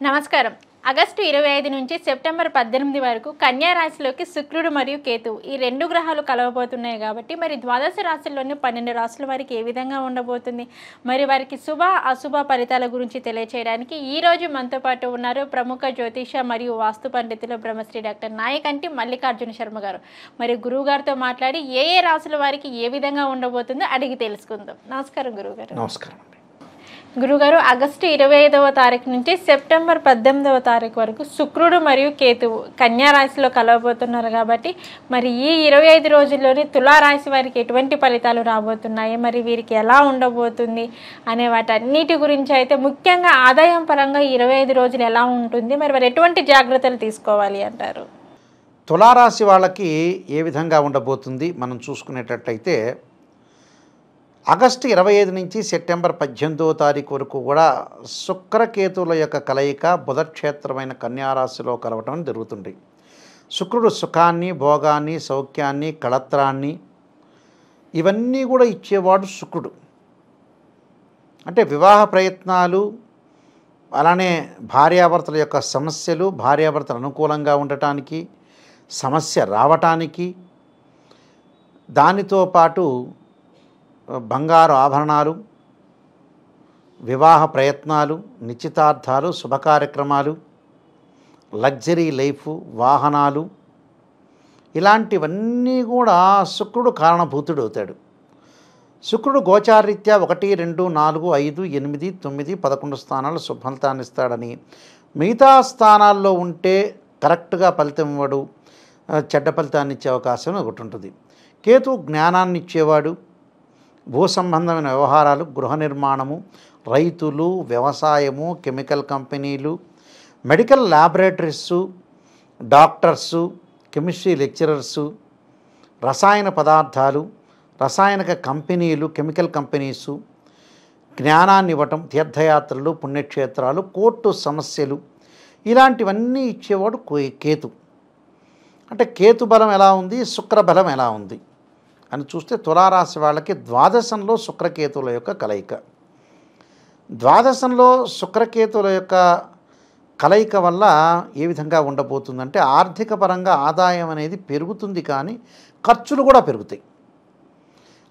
నమస్కారం. ఆగస్టు 25 నుంచి సెప్టెంబర్ 18 వరకు కన్యా రాశిలోకి శుక్రుడు మరియు కేతువు ఈ రెండు గ్రహాలు కలవబోతున్నాయి కాబట్టి మరి ద్వాదశ రాశుల్లోని 12 రాశుల వారికి ఏ విధంగా ఉండబోతుంది, మరి వారికి శుభ అశుభ ఫలితాల గురించి తెలియచేయడానికి ఈ రోజు మనతో పాటు ఉన్నారు ప్రముఖ జ్యోతిష మరియు వాస్తు పండితులు బ్రహ్మశ్రీ డాక్టర్ నాయకంటి మల్లికార్జున శర్మ గారు. మరి గురువు గారితో మాట్లాడి ఏ రాశుల వారికి ఏ విధంగా ఉండబోతుందో అడిగి తెలుసుకుందాం. నమస్కారం గురువు గారు. నమస్కారం. గురుగారు, ఆగస్టు 25వ తారీఖు నుంచి సెప్టెంబర్ 18వ తారీఖు వరకు శుక్రుడు మరియు కేతువు కన్యా రాశిలో కలవబోతున్నారు కాబట్టి మరి ఈ 25 రోజుల్లోని తులారాశి వారికి ఎటువంటి ఫలితాలు రాబోతున్నాయి, మరి వీరికి ఎలా ఉండబోతుంది అనే వాటన్నిటి గురించి అయితే ముఖ్యంగా ఆదాయం పరంగా 25 రోజులు ఎలా ఉంటుంది, మరి వారు ఎటువంటి జాగ్రత్తలు తీసుకోవాలి అంటారు? తులారాశి వాళ్ళకి ఏ విధంగా ఉండబోతుంది మనం చూసుకునేటట్టయితే ఆగస్టు 25 నుంచి సెప్టెంబర్ 18వ తారీఖు వరకు కూడా శుక్రకేతువుల యొక్క కలయిక బుధక్షేత్రమైన కన్యారాశిలో కలవటం జరుగుతుంది. శుక్రుడు సుఖాన్ని, భోగాన్ని, సౌఖ్యాన్ని, కళత్రాన్ని ఇవన్నీ కూడా ఇచ్చేవాడు శుక్రుడు. అంటే వివాహ ప్రయత్నాలు, అలానే భార్యాభర్తల యొక్క సమస్యలు, భార్యాభర్తలు అనుకూలంగా ఉండటానికి, సమస్య రావటానికి, దానితో పాటు బంగారు ఆభరణాలు, వివాహ ప్రయత్నాలు, నిశ్చితార్థాలు, శుభకార్యక్రమాలు, లగ్జరీ లైఫ్, వాహనాలు ఇలాంటివన్నీ కూడా శుక్రుడు కారణభూతుడు అవుతాడు. శుక్రుడు గోచారరీత్యా 1, 2, 4, 5, 8, 9, 11 స్థానాలు శుభఫలితాన్ని ఇస్తాడని, మిగతా స్థానాల్లో ఉంటే కరెక్ట్గా ఫలితం ఇవ్వడు, చెడ్డ ఫలితాన్ని ఇచ్చే అవకాశం ఒకటి ఉంటుంది. కేతు జ్ఞానాన్ని ఇచ్చేవాడు. భూ సంబంధమైన వ్యవహారాలు, గృహ నిర్మాణము, రైతులు, వ్యవసాయము, కెమికల్ కంపెనీలు, మెడికల్ ల్యాబొరేటరీసు, డాక్టర్సు, కెమిస్ట్రీ లెక్చరర్సు, రసాయన పదార్థాలు, రసాయనిక కంపెనీలు, కెమికల్ కంపెనీసు, జ్ఞానాన్ని ఇవ్వటం, తీర్థయాత్రలు, పుణ్యక్షేత్రాలు, కోర్టు సమస్యలు ఇలాంటివన్నీ ఇచ్చేవాడు కేతు. అంటే కేతు బలం ఎలా ఉంది, శుక్ర బలం ఎలా ఉంది అని చూస్తే తులారాశి వాళ్ళకి ద్వాదశంలో శుక్రకేతువుల యొక్క కలయిక. ద్వాదశంలో శుక్రకేతువుల యొక్క కలయిక వల్ల ఏ విధంగా ఉండబోతుందంటే ఆర్థిక పరంగా ఆదాయం అనేది పెరుగుతుంది, కానీ ఖర్చులు కూడా పెరుగుతాయి.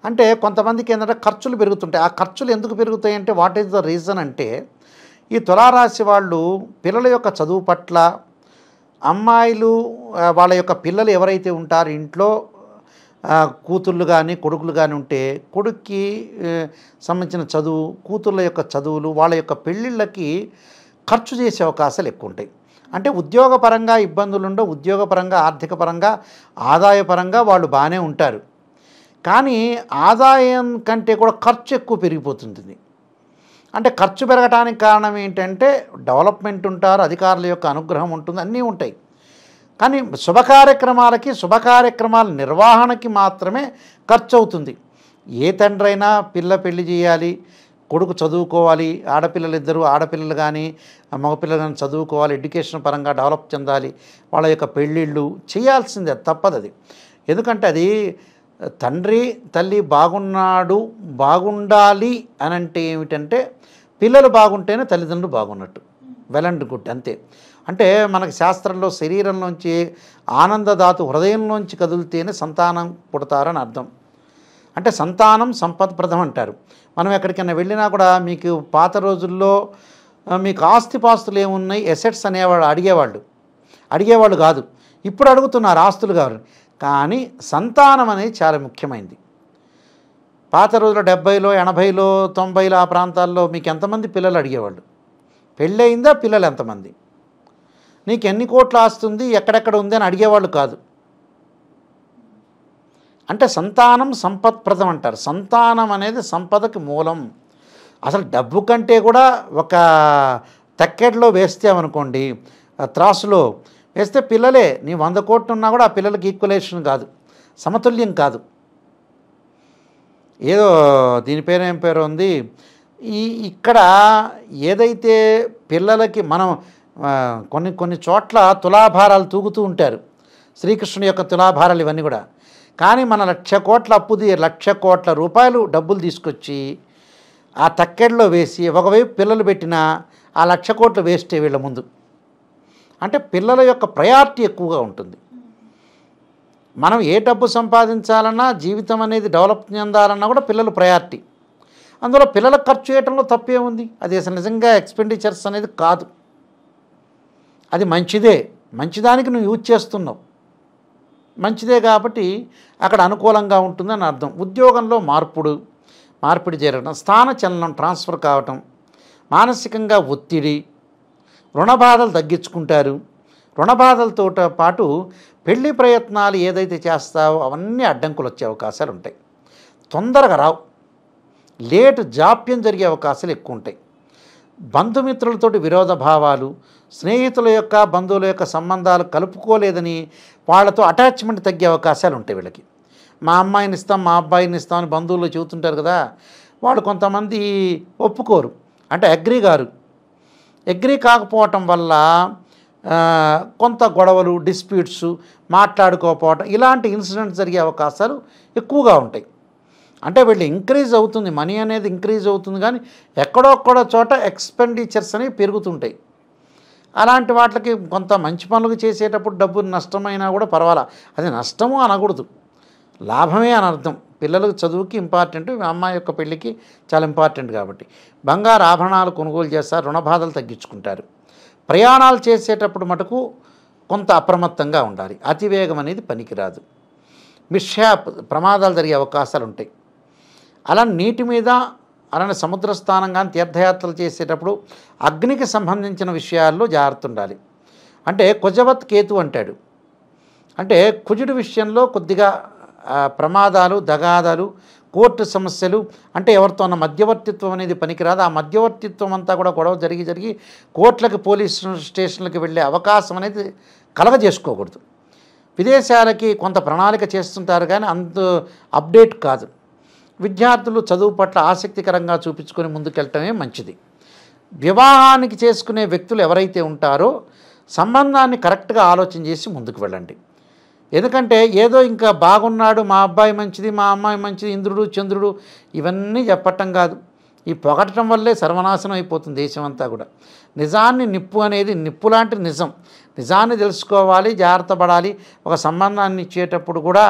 అంటే కొంతమందికి ఏంటంటే ఖర్చులు పెరుగుతుంటాయి. ఆ ఖర్చులు ఎందుకు పెరుగుతాయి అంటే వాట్ ఈజ్ ద రీజన్ అంటే ఈ తులారాశి వాళ్ళు పిల్లల యొక్క చదువు పట్ల, అమ్మాయిలు వాళ్ళ యొక్క పిల్లలు ఎవరైతే ఉంటారో ఇంట్లో కూతుళ్ళు కానీ కొడుకులు కానీ ఉంటే కొడుక్కి సంబంధించిన చదువు, కూతుళ్ళ యొక్క చదువులు, వాళ్ళ యొక్క పెళ్ళిళ్ళకి ఖర్చు చేసే అవకాశాలు ఎక్కువ ఉంటాయి. అంటే ఉద్యోగపరంగా ఇబ్బందులు ఉండవు, ఉద్యోగపరంగా, ఆర్థిక పరంగా, ఆదాయపరంగా వాళ్ళు బాగానే ఉంటారు. కానీ ఆదాయం కంటే కూడా ఖర్చు ఎక్కువ పెరిగిపోతుంది. అంటే ఖర్చు పెరగడానికి కారణం ఏంటంటే డెవలప్మెంట్ ఉంటారు, అధికారుల యొక్క అనుగ్రహం ఉంటుంది, అన్నీ ఉంటాయి. కానీ శుభకార్యక్రమాల నిర్వహణకి మాత్రమే ఖర్చు అవుతుంది. ఏ తండ్రైనా పెళ్లి చేయాలి, కొడుకు చదువుకోవాలి, ఆడపిల్లలు కానీ మగపిల్లలు కానీ చదువుకోవాలి, ఎడ్యుకేషన్ పరంగా డెవలప్ చెందాలి, వాళ్ళ యొక్క పెళ్ళిళ్ళు చేయాల్సిందే, తప్పదు అది. ఎందుకంటే అది తండ్రి తల్లి బాగుండాలి అని అంటే ఏమిటంటే పిల్లలు బాగుంటేనే తల్లిదండ్రులు బాగున్నట్టు, వెల్ అండ్ గుడ్ అంతే. అంటే మనకి శాస్త్రంలో శరీరంలోంచి ఆనందధాతు హృదయంలోంచి కదిలితేనే సంతానం పుడతారని అర్థం. అంటే సంతానం సంపత్ప్రదం అంటారు. మనం ఎక్కడికైనా వెళ్ళినా కూడా మీకు పాత రోజుల్లో మీకు ఆస్తిపాస్తులు ఏమున్నాయి, ఎసెట్స్ అనేవాళ్ళు అడిగేవాళ్ళు కాదు. ఇప్పుడు అడుగుతున్నారు ఆస్తులు కావాలి. కానీ సంతానం అనేది చాలా ముఖ్యమైనది. పాత రోజుల్లో 70లో 80లో 90లో ఆ ప్రాంతాల్లో మీకు ఎంతమంది పిల్లలు అడిగేవాళ్ళు, పెళ్ళయిందా, పిల్లలు ఎంతమంది, నీకు ఎన్ని కోట్లు ఆస్తుంది, ఎక్కడెక్కడ ఉంది అని అడిగేవాళ్ళు కాదు. అంటే సంతానం సంపత్ప్రదం అంటారు. సంతానం అనేది సంపదకి మూలం. అసలు డబ్బు కంటే కూడా ఒక తక్కెడలో వేస్తామనుకోండి, త్రాసులో వేస్తే పిల్లలే, నీ 100 కోట్లు ఉన్నా కూడా ఆ పిల్లలకి ఈక్వలేషన్ కాదు, సమతుల్యం కాదు. ఏదో దీని పేరు ఏం పేరు ఉంది. ఇక్కడ ఏదైతే పిల్లలకి మనం కొన్ని చోట్ల తులాభారాలు తూగుతూ ఉంటారు, శ్రీకృష్ణుని యొక్క తులాభారాలు ఇవన్నీ కూడా. కానీ మన 1,00,000 కోట్ల అప్పుది 1,00,000 కోట్ల రూపాయలు డబ్బులు తీసుకొచ్చి ఆ తక్కెడలో వేసి ఒకవైపు పిల్లలు పెట్టినా ఆ 1,00,000 కోట్లు వేస్టే వీళ్ళ ముందు. అంటే పిల్లల యొక్క ప్రయారిటీ ఎక్కువగా ఉంటుంది. మనం ఏ డబ్బు సంపాదించాలన్నా, జీవితం అనేది డెవలప్ చెందాలన్నా కూడా పిల్లలు ప్రయారిటీ. అందులో పిల్లలకు ఖర్చు చేయడంలో తప్పే ఉంది? అది అసలు నిజంగా ఎక్స్పెండిచర్స్ అనేది కాదు. అది మంచిదే, మంచిదానికి నువ్వు యూజ్ చేస్తున్నావు, మంచిదే కాబట్టి అక్కడ అనుకూలంగా ఉంటుందని అర్థం. ఉద్యోగంలో మార్పిడి జరగడం, స్థానచలనం ట్రాన్స్ఫర్ కావటం, మానసికంగా ఒత్తిడి, రుణబాధలు తగ్గించుకుంటారు. రుణబాధలతో పాటు పెళ్లి ప్రయత్నాలు ఏదైతే చేస్తావో అవన్నీ అడ్డంకులు వచ్చే అవకాశాలు ఉంటాయి. తొందరగా రావు, లేటు జాప్యం జరిగే అవకాశాలు ఎక్కువ ఉంటాయి. బంధుమిత్రులతోటి విరోధ భావాలు, స్నేహితుల యొక్క బంధువుల యొక్క సంబంధాలు కలుపుకోలేదని వాళ్ళతో అటాచ్మెంట్ తగ్గే అవకాశాలు ఉంటాయి వీళ్ళకి. మా అమ్మాయిని ఇస్తాం, మా అబ్బాయిని ఇస్తాం అని బంధువులు చెబుతుంటారు కదా, వాళ్ళు కొంతమంది ఒప్పుకోరు, అంటే అగ్రీ కాకపోవటం వల్ల కొంత గొడవలు, డిస్ప్యూట్స్, మాట్లాడుకోకపోవటం, ఇలాంటి ఇన్సిడెంట్స్ జరిగే అవకాశాలు ఎక్కువగా ఉంటాయి. అంటే వీళ్ళు ఇంక్రీజ్ అవుతుంది, మనీ అనేది ఇంక్రీజ్ అవుతుంది, కానీ ఎక్కడొక్కడో చోట ఎక్స్పెండిచర్స్ అనేవి పెరుగుతుంటాయి. అలాంటి వాటికి కొంత మంచి పనులు చేసేటప్పుడు డబ్బు నష్టమైనా కూడా పర్వాలా, అది నష్టము అనకూడదు, లాభమే అని అర్థం. పిల్లలకు చదువుకి ఇంపార్టెంట్, అమ్మాయి యొక్క పెళ్ళికి చాలా ఇంపార్టెంట్ కాబట్టి బంగారు ఆభరణాలు కొనుగోలు చేస్తారు, రుణబాధలు తగ్గించుకుంటారు. ప్రయాణాలు చేసేటప్పుడు మటుకు కొంత అప్రమత్తంగా ఉండాలి, అతివేగం అనేది పనికిరాదు. మిస్హ్యాప్, ప్రమాదాలు జరిగే అవకాశాలు ఉంటాయి. అలా నీటి మీద, అలానే సముద్ర స్థానం కానీ తీర్థయాత్రలు చేసేటప్పుడు అగ్నికి సంబంధించిన విషయాల్లో జాగ్రత్త ఉండాలి. అంటే కుజవత్ కేతు అంటాడు, అంటే కుజుడి విషయంలో కొద్దిగా ప్రమాదాలు, దగాదాలు, కోర్టు సమస్యలు, అంటే ఎవరితో ఉన్న మధ్యవర్తిత్వం అనేది పనికిరాదు. ఆ మధ్యవర్తిత్వం అంతా కూడా గొడవ జరిగి కోర్టులకి, పోలీస్ స్టేషన్లకి వెళ్ళే అవకాశం అనేది కలగజేసుకోకూడదు. విదేశాలకి కొంత ప్రణాళిక చేస్తుంటారు కానీ అంత అప్డేట్ కాదు. విద్యార్థులు చదువు పట్ల ఆసక్తికరంగా చూపించుకొని ముందుకెళ్ళటమే మంచిది. వివాహానికి చేసుకునే వ్యక్తులు ఎవరైతే ఉంటారో సంబంధాన్ని కరెక్ట్గా ఆలోచన చేసి ముందుకు వెళ్ళండి. ఎందుకంటే ఏదో ఇంకా బాగున్నాడు, మా అబ్బాయి మంచిది, మా అమ్మాయి మంచిది, ఇంద్రుడు చంద్రుడు ఇవన్నీ చెప్పటం కాదు. ఈ పొగటం వల్లే సర్వనాశనం అయిపోతుంది దేశం అంతా కూడా. నిజాన్ని, నిప్పు అనేది నిప్పు లాంటి నిజాన్ని తెలుసుకోవాలి, జాగ్రత్త పడాలి. ఒక సంబంధాన్ని ఇచ్చేటప్పుడు కూడా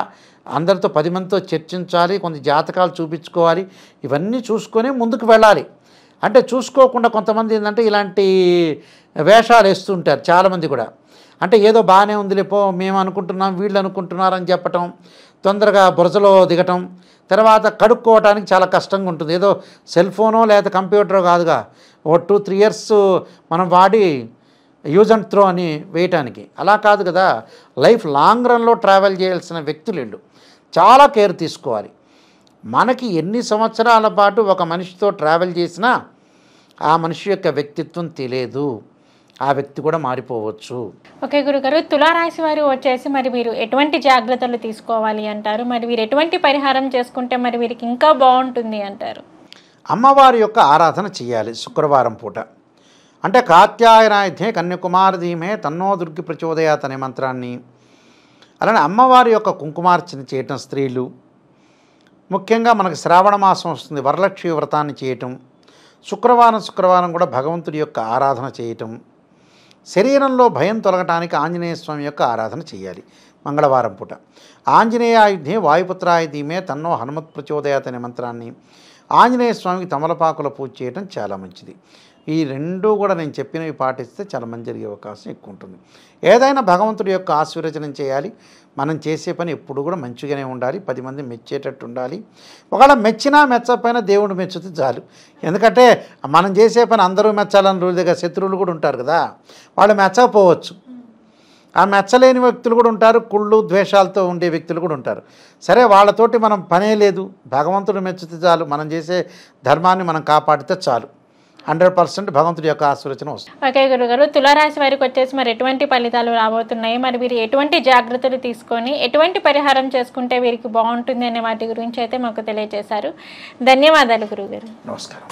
అందరితో 10 మందితో చర్చించాలి, కొంత జాతకాలు చూపించుకోవాలి, ఇవన్నీ చూసుకొని ముందుకు వెళ్ళాలి. అంటే చూసుకోకుండా కొంతమంది ఏంటంటే ఇలాంటి వేషాలు వేస్తుంటారు చాలామంది కూడా. అంటే ఏదో బాగానే ఉంది లేపో, మేము అనుకుంటున్నాం, వీళ్ళు అనుకుంటున్నారని చెప్పటం, తొందరగా బురదలో దిగటం, తర్వాత కడుక్కోవడానికి చాలా కష్టంగా ఉంటుంది. ఏదో సెల్ ఫోనో లేదా కంప్యూటరో కాదుగా, ఓ 2-3 ఇయర్స్ మనం వాడి యూజ్ అండ్ త్రో అని వేయటానికి, అలా కాదు కదా. లైఫ్ లాంగ్ రన్లో ట్రావెల్ చేయాల్సిన వ్యక్తులు వీళ్ళు, చాలా కేర్ తీసుకోవాలి. మనకి ఎన్ని సంవత్సరాల పాటు ఒక మనిషితో ట్రావెల్ చేసినా ఆ మనిషి యొక్క వ్యక్తిత్వం తెలియదు, ఆ వ్యక్తి కూడా మారిపోవచ్చు. ఓకే గురుగారు, తులారాశి వారు వచ్చేసి మరి మీరు ఎటువంటి జాగ్రత్తలు తీసుకోవాలి అంటారు? మరి మీరు ఎటువంటి పరిహారం చేసుకుంటే మరి వీరికి ఇంకా బాగుంటుంది అంటారు? అమ్మవారి యొక్క ఆరాధన చేయాలి శుక్రవారం పూట. అంటే కాత్యాయనాయుధే కన్యాకుమారి ధీమే తన్నో దుర్గి ప్రచోదయాత్ అనే మంత్రాన్ని, అలానే అమ్మవారి యొక్క కుంకుమార్చన చేయటం స్త్రీలు, ముఖ్యంగా మనకు శ్రావణ మాసం వస్తుంది, వరలక్ష్మి వ్రతాన్ని చేయటం, శుక్రవారం కూడా భగవంతుడి యొక్క ఆరాధన చేయటం, శరీరంలో భయం తొలగటానికి ఆంజనేయ స్వామి యొక్క ఆరాధన చేయాలి మంగళవారం పూట. ఆంజనేయాయుధే వాయుపుత్రాయుధీమే తన్నో హనుమత్ ప్రచోదయాత్ అనే మంత్రాన్ని, ఆంజనేయ స్వామికి తమలపాకుల పూజ చేయడం చాలా మంచిది. ఈ రెండు కూడా నేను చెప్పినవి పాటిస్తే చాలా మంచి జరిగే అవకాశం ఎక్కువ ఉంటుంది. ఏదైనా భగవంతుడి యొక్క ఆశీర్వచనం చేయాలి. మనం చేసే పని ఎప్పుడు కూడా మంచిగానే ఉండాలి, 10 మంది మెచ్చేటట్టు ఉండాలి. ఒకవేళ మెచ్చినా మెచ్చకపోయినా దేవుడు మెచ్చితే చాలు. ఎందుకంటే మనం చేసే పని అందరూ మెచ్చాలని రోజు దగ్గర శత్రువులు కూడా ఉంటారు కదా, వాళ్ళు మెచ్చకపోవచ్చు. ఆ మెచ్చలేని వ్యక్తులు కూడా ఉంటారు, కుళ్ళు ద్వేషాలతో ఉండే వ్యక్తులు కూడా ఉంటారు. సరే, వాళ్ళతోటి మనం పనే లేదు, భగవంతుడు మెచ్చితే చాలు, మనం చేసే ధర్మాన్ని మనం కాపాడితే చాలు, 100% భగవంతుడి యొక్క ఆశీర్వచనం వస్తుంది. ఓకే గురుగారు, తులారాశి వారికి వచ్చేసి మరి ఎటువంటి ఫలితాలు రాబోతున్నాయి, మరి వీరు ఎటువంటి జాగ్రత్తలు తీసుకొని ఎటువంటి పరిహారం చేసుకుంటే వీరికి బాగుంటుంది అనే వాటి గురించి అయితే మాకు తెలియజేశారు. ధన్యవాదాలు గురుగారు. నమస్కారం.